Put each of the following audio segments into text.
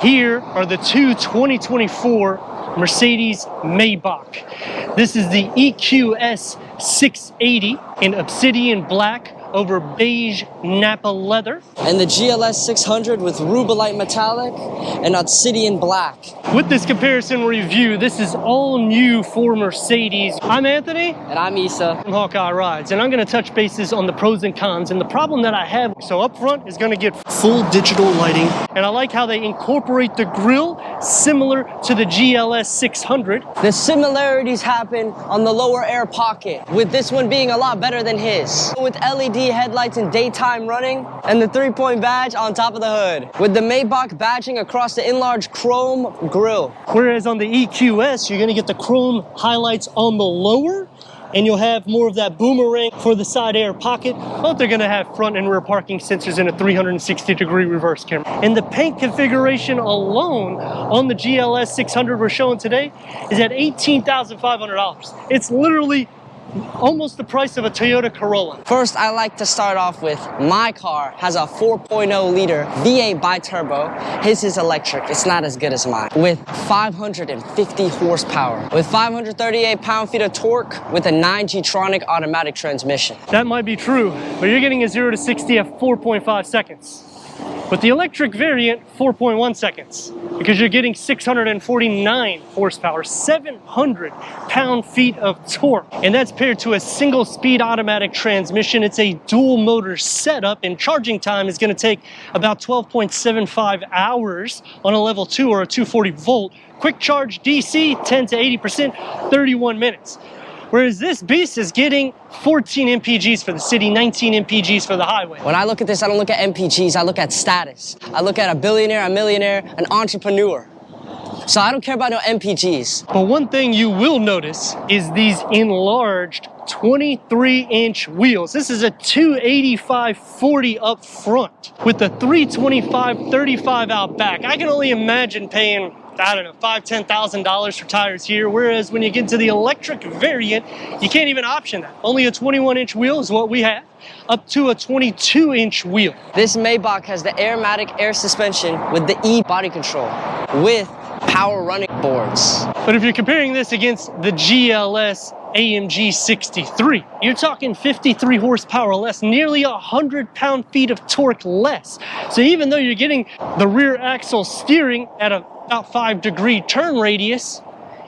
Here are the two 2024 Mercedes-Maybach. This is the EQS680 in obsidian black over beige Napa leather. And the GLS600 with rubellite metallic and obsidian black. With this comparison review, this is all new for Mercedes. I'm Anthony. And I'm Issa. From Hawkeye Rides, and I'm going to touch bases on the pros and cons and the problem that I have. So up front is going to get full digital lighting, and I like how they incorporate the grille similar to the GLS600. The similarities happen on the lower air pocket, with this one being a lot better than his. With LED headlights in daytime running, and the 3-point badge on top of the hood, with the Maybach badging across the enlarged chrome grille. Whereas on the EQS, you're going to get the chrome highlights on the lower, and you'll have more of that boomerang for the side air pocket. Both are going to have front and rear parking sensors and a 360-degree reverse camera. And the paint configuration alone on the GLS600 we're showing today is at $18,500. It's literally almost the price of a Toyota Corolla. First, I like to start off with my car has a 4.0 liter V8 bi-turbo. His is electric. It's not as good as mine. With 550 horsepower, with 538 pound-feet of torque, with a 9G-tronic automatic transmission. That might be true, but you're getting a 0 to 60 at 4.5 seconds. With the electric variant, 4.1 seconds, because you're getting 649 horsepower, 700 pound-feet of torque. And that's paired to a single-speed automatic transmission. It's a dual motor setup, and charging time is going to take about 12.75 hours on a level 2 or a 240 volt. Quick charge DC, 10 to 80%, 31 minutes. Whereas this beast is getting 14 MPGs for the city, 19 MPGs for the highway. When I look at this, I don't look at MPGs, I look at status. I look at a billionaire, a millionaire, an entrepreneur. So I don't care about no MPGs. But one thing you will notice is these enlarged 23-inch wheels. This is a 285/40 up front with the 325/35 out back. I can only imagine paying, I don't know, $5,000, $10,000 for tires here, whereas when you get to the electric variant, you can't even option that. Only a 21-inch wheel is what we have, up to a 22-inch wheel. This Maybach has the Airmatic air suspension with the E body control, with power running boards. But if you're comparing this against the GLS AMG 63, you're talking 53 horsepower less, nearly 100 pound-feet of torque less. So even though you're getting the rear axle steering at about 5-degree turn radius,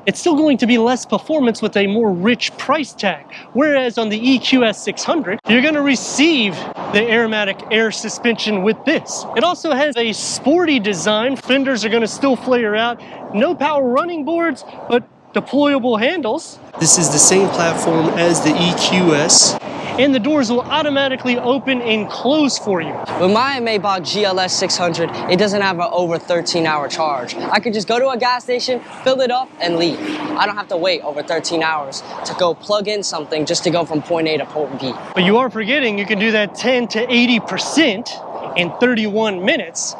it's still going to be less performance with a more rich price tag. Whereas on the EQS600, you're going to receive the Airmatic air suspension with this. It also has a sporty design. Fenders are going to still flare out. No power running boards, but deployable handles. This is the same platform as the EQS. And the doors will automatically open and close for you. With my Maybach GLS600, it doesn't have an over 13-hour charge. I could just go to a gas station, fill it up, and leave. I don't have to wait over 13 hours to go plug in something just to go from point A to point B. But you are forgetting you can do that 10 to 80% in 31 minutes.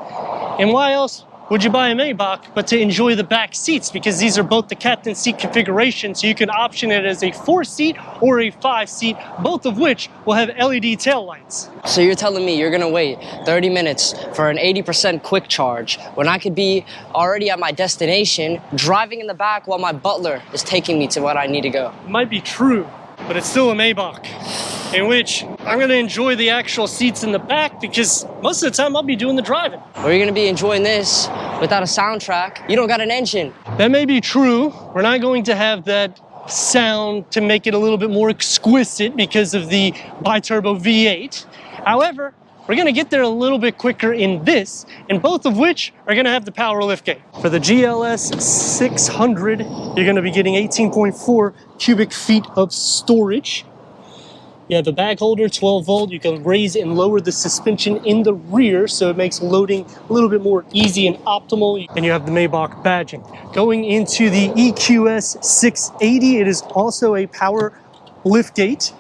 And why else would you buy a Maybach but to enjoy the back seats? Because these are both the captain seat configuration, so you can option it as a 4-seat or a 5-seat, both of which will have LED taillights. So you're telling me you're gonna wait 30 minutes for an 80% quick charge when I could be already at my destination, driving in the back while my butler is taking me to what I need to go? It might be true, but it's still a Maybach, in which I'm going to enjoy the actual seats in the back because most of the time I'll be doing the driving. Or you're going to be enjoying this without a soundtrack. You don't got an engine. That may be true. We're not going to have that sound to make it a little bit more exquisite because of the bi-turbo V8. However, we're going to get there a little bit quicker in this, and both of which are going to have the power liftgate. For the GLS600, you're going to be getting 18.4 cubic feet of storage. You have a bag holder, 12 volt. You can raise and lower the suspension in the rear, so it makes loading a little bit more easy and optimal. And you have the Maybach badging. Going into the EQS680, it is also a power liftgate.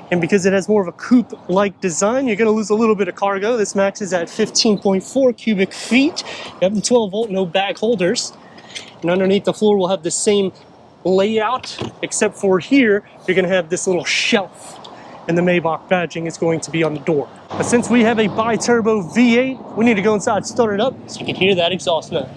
And because it has more of a coupe-like design, you're going to lose a little bit of cargo. This maxes at 15.4 cubic feet. You have the 12 volt, no bag holders. And underneath the floor, we'll have the same layout, except for here, you're going to have this little shelf. and the Maybach badging is going to be on the door. But since we have a bi-turbo V8, we need to go inside, start it up, so you can hear that exhaust note.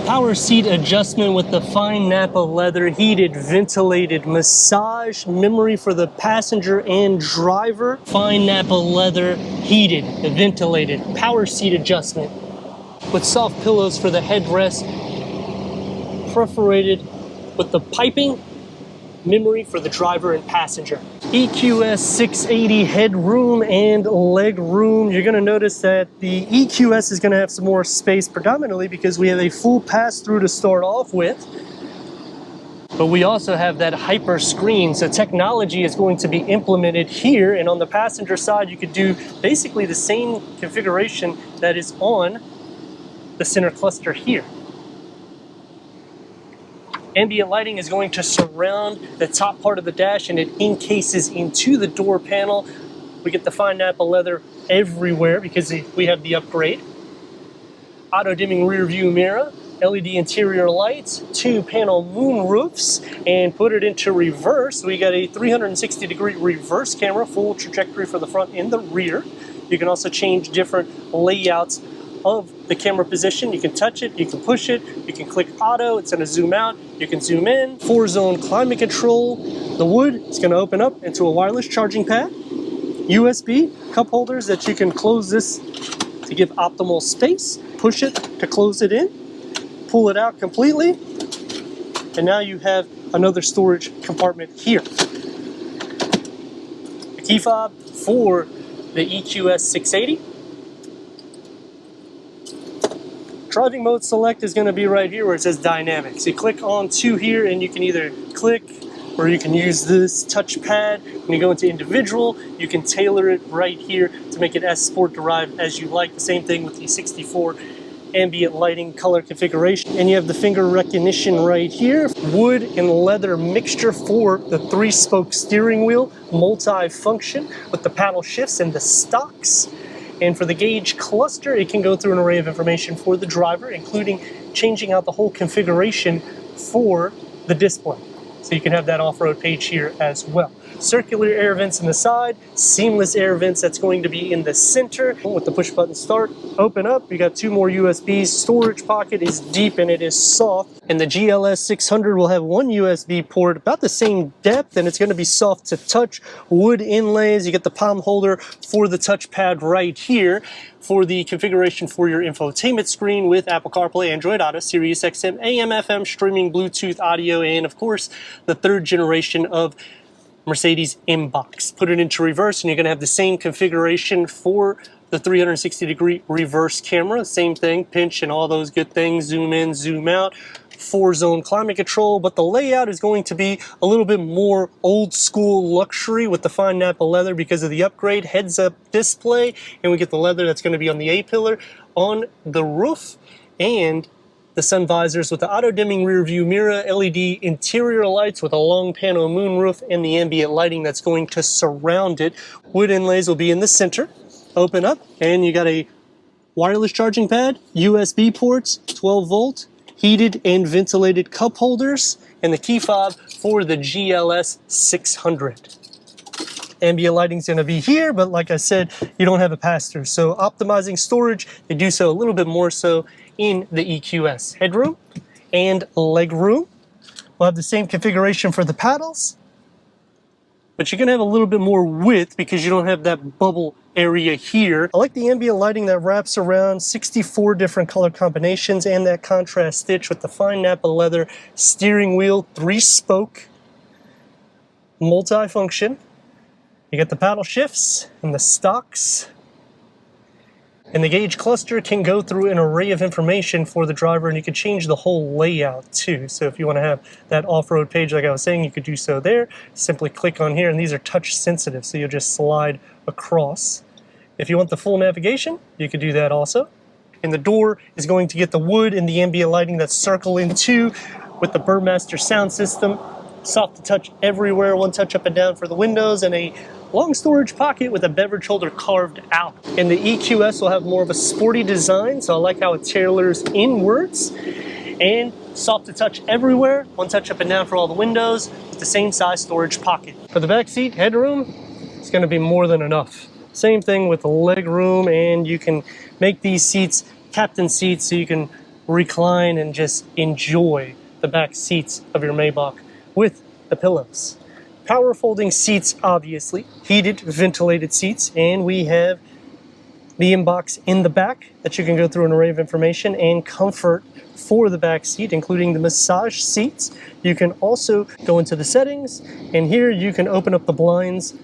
Power seat adjustment with the fine Napa leather, heated, ventilated, massage, memory for the passenger and driver. Fine Napa leather, heated, ventilated, power seat adjustment with soft pillows for the headrest, perforated with the piping, memory for the driver and passenger. EQS680 headroom and leg room. You're gonna notice that the EQS is gonna have some more space, predominantly because we have a full pass-through to start off with, but we also have that hyper screen, so technology is going to be implemented here, and on the passenger side you could do basically the same configuration that is on the center cluster here. Ambient lighting is going to surround the top part of the dash, and it encases into the door panel. We get the fine Napa leather everywhere because we have the upgrade. Auto dimming rear view mirror, LED interior lights, 2-panel moon roofs, and put it into reverse. We got a 360-degree reverse camera, full trajectory for the front and the rear. You can also change different layouts of the camera position. You can touch it, you can push it, you can click auto, it's going to zoom out, you can zoom in. 4-zone climate control. The wood is going to open up into a wireless charging pad. USB cup holders that you can close this to give optimal space. Push it to close it in. Pull it out completely. And now you have another storage compartment here. The key fob for the EQS680. Driving mode select is going to be right here where it says dynamic. So you click on to here and you can either click or you can use this touchpad. When you go into individual, you can tailor it right here to make it as sport derived as you like. The same thing with the 64 ambient lighting color configuration. And you have the finger recognition right here. Wood and leather mixture for the 3-spoke steering wheel, multi-function with the paddle shifts and the stocks. And for the gauge cluster, it can go through an array of information for the driver, including changing out the whole configuration for the display. So you can have that off-road page here as well. Circular air vents in the side, seamless air vents that's going to be in the center. With the push button start, open up, you got 2 more USBs. Storage pocket is deep and it is soft. And the GLS600 will have 1 USB port, about the same depth, and it's going to be soft to touch. Wood inlays, you get the palm holder for the touchpad right here. For the configuration for your infotainment screen with Apple CarPlay, Android Auto, Sirius XM, AM, FM, streaming, Bluetooth, audio, and of course, the 3rd generation of Mercedes inbox. Put it into reverse and you're going to have the same configuration for the 360-degree reverse camera. Same thing, pinch and all those good things, zoom in, zoom out. 4-zone climate control, but the layout is going to be a little bit more old school luxury with the fine Napa leather because of the upgrade. Heads-up display, and we get the leather that's going to be on the A-pillar, on the roof, and the sun visors with the auto-dimming rear view mirror, LED interior lights with a long panel moonroof, and the ambient lighting that's going to surround it. Wood inlays will be in the center. Open up, and you got a wireless charging pad, USB ports, 12 volt, heated and ventilated cup holders, and the key fob for the GLS600. Ambient lighting is going to be here, but like I said, you don't have a pass-through. So optimizing storage, they do so a little bit more so in the EQS. Headroom and leg room. We'll have the same configuration for the paddles, but you're going to have a little bit more width because you don't have that bubble area here. I like the ambient lighting that wraps around 64 different color combinations and that contrast stitch with the fine Napa leather steering wheel, 3-spoke, multi-function. You get the paddle shifts and the stocks. And the gauge cluster can go through an array of information for the driver, and you can change the whole layout too. So if you want to have that off-road page like I was saying, you could do so there. Simply click on here, and these are touch sensitive, so you'll just slide across. If you want the full navigation, you could do that also. And the door is going to get the wood and the ambient lighting that's circle in too, with the Burmester sound system. Soft to touch everywhere, one touch up and down for the windows, and a long storage pocket with a beverage holder carved out. And the EQS will have more of a sporty design, so I like how it tailors inwards. And soft to touch everywhere, one touch up and down for all the windows, with the same size storage pocket. For the back seat headroom, it's going to be more than enough. Same thing with the leg room, and you can make these seats captain seats so you can recline and just enjoy the back seats of your Maybach with the pillows. Power folding seats, obviously, heated, ventilated seats, and we have the inbox in the back that you can go through an array of information and comfort for the back seat, including the massage seats. You can also go into the settings, and here you can open up the blinds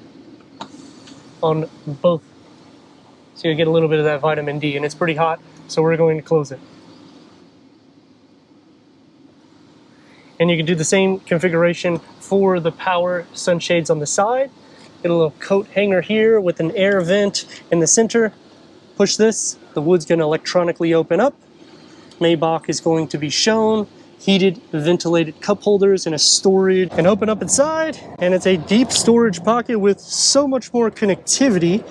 on both, so you get a little bit of that vitamin D, and it's pretty hot, so we're going to close it. And you can do the same configuration for the power sunshades on the side. Get a little coat hanger here with an air vent in the center. Push this, the wood's going to electronically open up. Maybach is going to be shown. Heated, ventilated cup holders and a storage. And open up inside, and it's a deep storage pocket with so much more connectivity.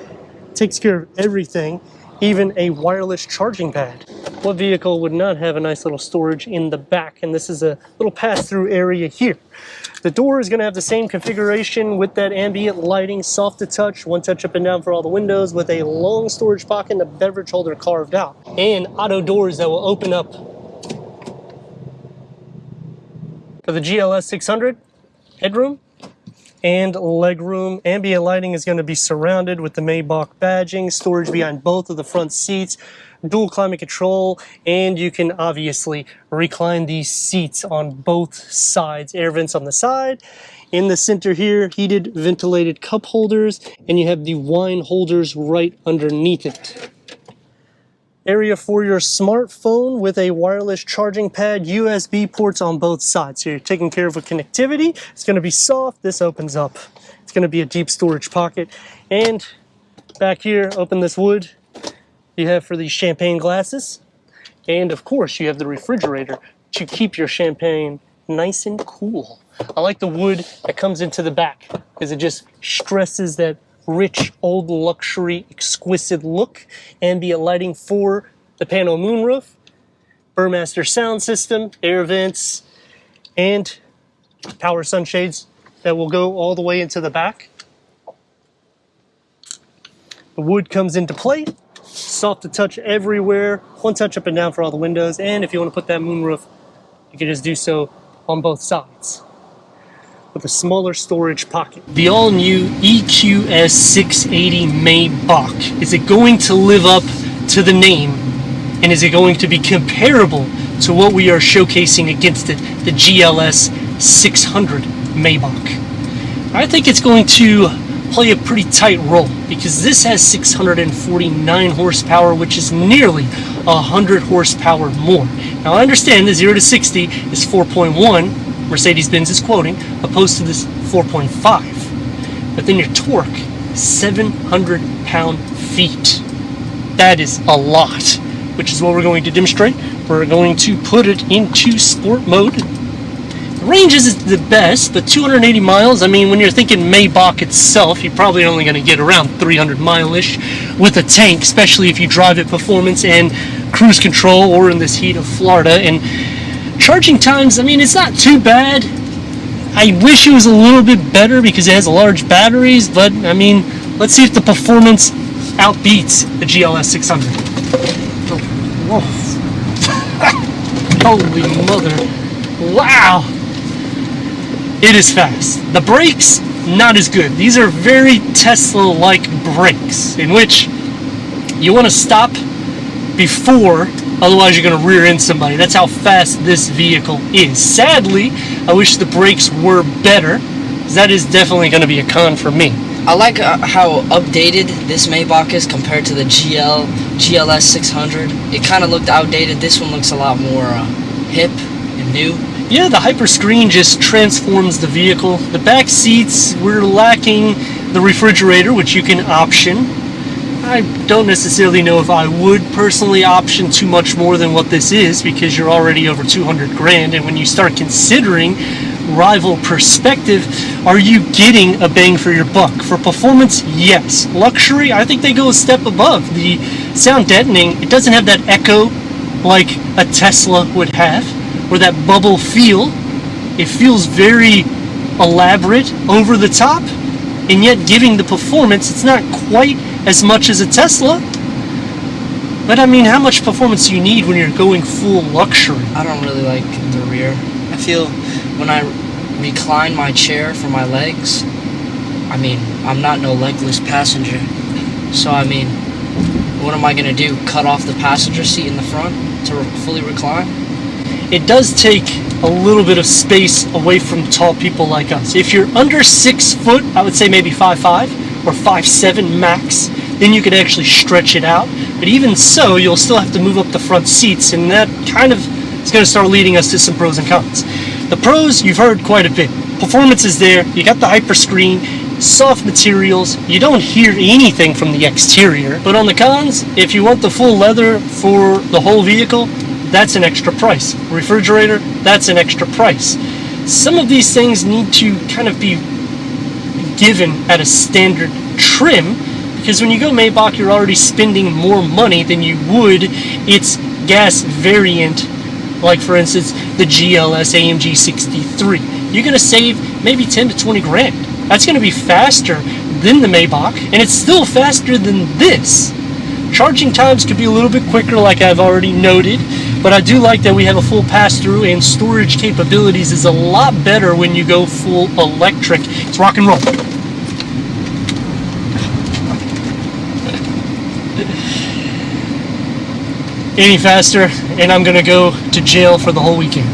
Takes care of everything, even a wireless charging pad. What vehicle would not have a nice little storage in the back? And this is a little pass-through area here. The door is going to have the same configuration with that ambient lighting, soft to touch, one touch up and down for all the windows, with a long storage pocket and a beverage holder carved out. And auto doors that will open up. For the GLS600, headroom and legroom. Ambient lighting is going to be surrounded with the Maybach badging, storage behind both of the front seats, dual climate control, and you can obviously recline these seats on both sides. Air vents on the side. In the center here, heated, ventilated cup holders, and you have the wine holders right underneath it. Area for your smartphone with a wireless charging pad, USB ports on both sides. So you're taking care of with connectivity. It's going to be soft. This opens up. It's going to be a deep storage pocket. And back here, open this wood. You have for these champagne glasses. And of course, you have the refrigerator to keep your champagne nice and cool. I like the wood that comes into the back because it just stresses that rich, old, luxury, exquisite look. Ambient lighting for the panel moonroof, Burmester sound system, air vents, and power sunshades that will go all the way into the back. The wood comes into play, soft to touch everywhere, one touch up and down for all the windows, and if you want to put that moonroof, you can just do so on both sides, with a smaller storage pocket. The all-new EQS680 Maybach. Is it going to live up to the name? And is it going to be comparable to what we are showcasing against it, the GLS600 Maybach? I think it's going to play a pretty tight role, because this has 649 horsepower, which is nearly 100 horsepower more. Now I understand the 0 to 60 is 4.1, Mercedes-Benz is quoting, opposed to this 4.5. But then your torque, 700 pound-feet. That is a lot, which is what we're going to demonstrate. We're going to put it into sport mode. The range isn't the best, but 280 miles, I mean, when you're thinking Maybach itself, you're probably only going to get around 300 mile-ish with a tank, especially if you drive it performance and cruise control, or in this heat of Florida. And charging times, I mean, it's not too bad. I wish it was a little bit better because it has large batteries, but I mean, let's see if the performance outbeats the GLS600. Whoa. Holy mother. Wow. It is fast. The brakes, not as good. These are very Tesla-like brakes, in which you want to stop before, otherwise you're going to rear end somebody. That's how fast this vehicle is. Sadly, I wish the brakes were better, because that is definitely going to be a con for me. I like how updated this Maybach is compared to the GLS600. It kind of looked outdated. This one looks a lot more hip and new. Yeah, the hyper screen just transforms the vehicle. The back seats, we're lacking the refrigerator, which you can option. I don't necessarily know if I would personally option too much more than what this is, because you're already over 200 grand, and when you start considering rival perspective, are you getting a bang for your buck? For performance, yes. Luxury, I think they go a step above. The sound deadening, it doesn't have that echo like a Tesla would have, or that bubble feel. It feels very elaborate, over the top, and yet giving the performance, it's not quite as much as a Tesla. But I mean, how much performance do you need when you're going full luxury? I don't really like the rear. I feel when I recline my chair for my legs, I mean, I'm not no legless passenger. So I mean, what am I gonna do? Cut off the passenger seat in the front to fully recline? It does take a little bit of space away from tall people like us. If you're under 6 foot, I would say maybe 5'5" or 5'7" max, then you could actually stretch it out. But even so, you'll still have to move up the front seats, and that kind of is going to start leading us to some pros and cons. The pros, you've heard quite a bit. Performance is there, you got the hyper screen, soft materials, you don't hear anything from the exterior. But on the cons, if you want the full leather for the whole vehicle, that's an extra price. Refrigerator, that's an extra price. Some of these things need to kind of be given at a standard trim, because when you go Maybach, you're already spending more money than you would its gas variant, like for instance the GLS AMG 63. You're going to save maybe 10 to 20 grand. That's going to be faster than the Maybach, and it's still faster than this. Charging times could be a little bit quicker, like I've already noted, but I do like that we have a full pass-through, and storage capabilities is a lot better when you go full electric. It's rock and roll. Any faster, and I'm gonna go to jail for the whole weekend.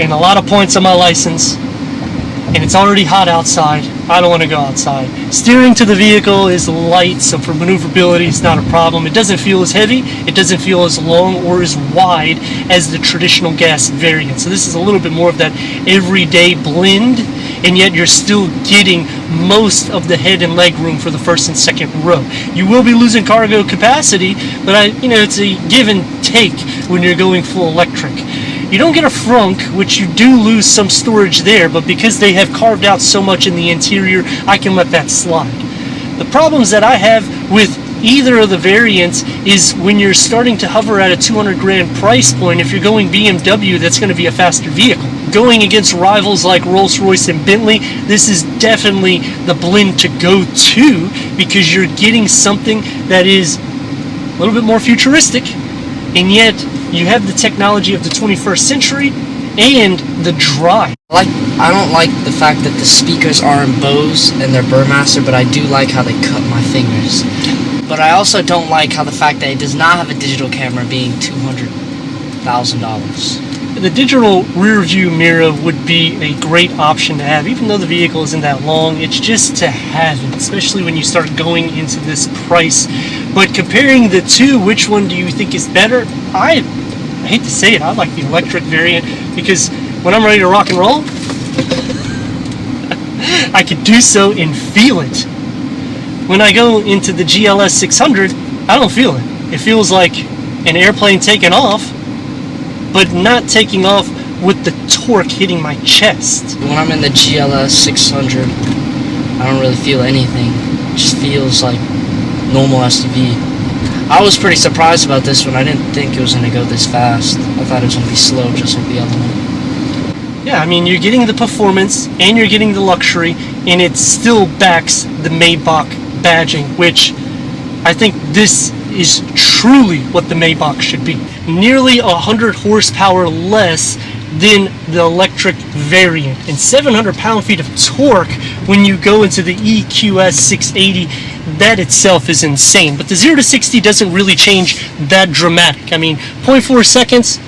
And a lot of points on my license, and it's already hot outside. I don't want to go outside. Steering to the vehicle is light, so for maneuverability it's not a problem. It doesn't feel as heavy, it doesn't feel as long or as wide as the traditional gas variant. So this is a little bit more of that everyday blend, and yet you're still getting most of the head and leg room for the first and second row. You will be losing cargo capacity, but it's a give and take when you're going full electric. You don't get a frunk, which you do lose some storage there, but because they have carved out so much in the interior, I can let that slide. The problems that I have with either of the variants is when you're starting to hover at a 200 grand price point. If you're going BMW, that's going to be a faster vehicle. Going against rivals like Rolls-Royce and Bentley, this is definitely the blend to go to, because you're getting something that is a little bit more futuristic, and yet you have the technology of the 21st century and the drive. I don't like the fact that the speakers are in Bose and they're Burmaster, but I do like how they cut my fingers. But I also don't like how the fact that it does not have a digital camera being $200,000. The digital rear view mirror would be a great option to have, even though the vehicle isn't that long. It's just to have it, especially when you start going into this price. But comparing the two, which one do you think is better? I hate to say it, I like the electric variant, because when I'm ready to rock and roll, I can do so and feel it. When I go into the GLS600, I don't feel it. It feels like an airplane taking off, but not taking off with the torque hitting my chest. When I'm in the GLS600, I don't really feel anything. It just feels like normal SUV. I was pretty surprised about this one. I didn't think it was going to go this fast. I thought it was going to be slow, just like the other one. Yeah, I mean, you're getting the performance and you're getting the luxury, and it still backs the Maybach badging, which I think this is truly what the Maybach should be. Nearly 100 horsepower less than the electric variant, and 700 pound-feet of torque when you go into the EQS680. That itself is insane, but the 0 to 60 doesn't really change that dramatic. I mean, 0.4 seconds,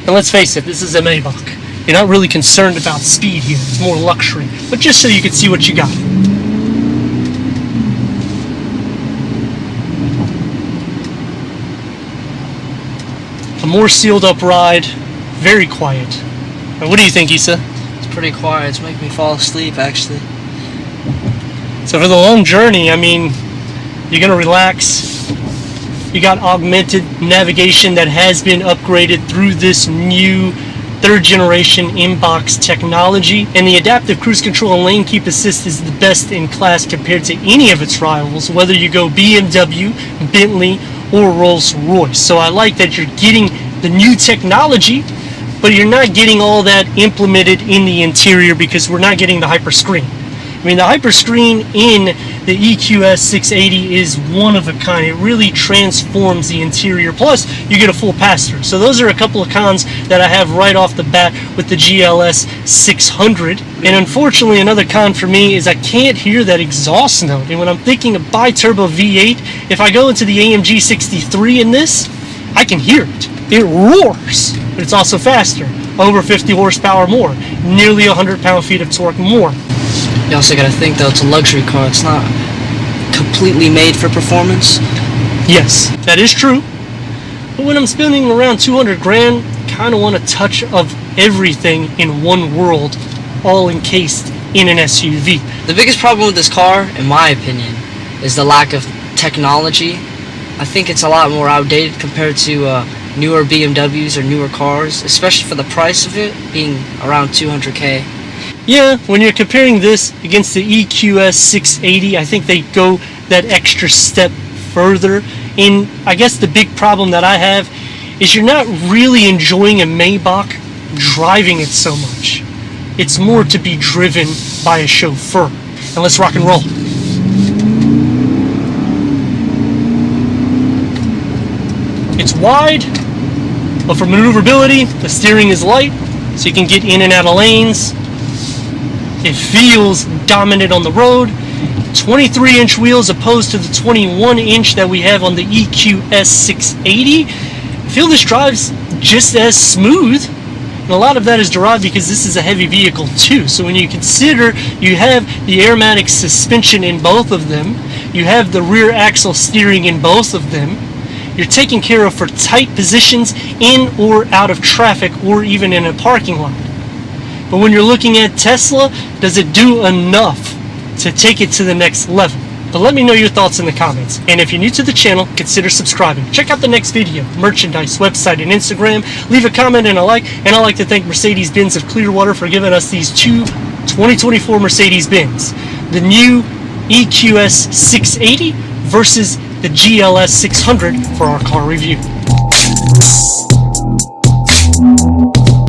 and let's face it, this is a Maybach. You're not really concerned about speed here, it's more luxury, but just so you can see what you got. more sealed up ride, very quiet. What do you think, Issa? It's pretty quiet. It's making me fall asleep, actually. So for the long journey, I mean, you're gonna relax. You got augmented navigation that has been upgraded through this new third generation in-box technology, and the adaptive cruise control and lane keep assist is the best in class compared to any of its rivals, whether you go BMW, Bentley, or Rolls-Royce. So I like that you're getting the new technology, but you're not getting all that implemented in the interior because we're not getting the hyper screen. I mean, the hyper screen in the EQS680 is one of a kind. It really transforms the interior. Plus, you get a full pass-through. So those are a couple of cons that I have right off the bat with the GLS600. And unfortunately, another con for me is I can't hear that exhaust note. And when I'm thinking of bi-turbo V8, if I go into the AMG 63 in this, I can hear it. It roars, but it's also faster. Over 50 horsepower more. Nearly 100 pound-feet of torque more. You also gotta think though, it's a luxury car. It's not completely made for performance. Yes, that is true. But when I'm spending around 200 grand, kind of want a touch of everything in one world, all encased in an SUV. The biggest problem with this car, in my opinion, is the lack of technology. I think it's a lot more outdated compared to newer BMWs or newer cars, especially for the price of it being around 200K. Yeah, when you're comparing this against the EQS680, I think they go that extra step further. And I guess the big problem that I have is you're not really enjoying a Maybach driving it so much. It's more to be driven by a chauffeur. And let's rock and roll. It's wide, but for maneuverability, the steering is light, so you can get in and out of lanes. It feels dominant on the road. 23-inch wheels opposed to the 21-inch that we have on the EQS680. I feel this drives just as smooth. And a lot of that is derived because this is a heavy vehicle too. So when you consider you have the airmatic suspension in both of them, you have the rear axle steering in both of them, you're taken care of for tight positions in or out of traffic or even in a parking lot. But when you're looking at Tesla, does it do enough to take it to the next level? But let me know your thoughts in the comments. And if you're new to the channel, consider subscribing. Check out the next video, merchandise, website, and Instagram. Leave a comment and a like. And I'd like to thank Mercedes-Benz of Clearwater for giving us these two 2024 Mercedes-Benz. The new EQS680 versus the GLS600 for our car review.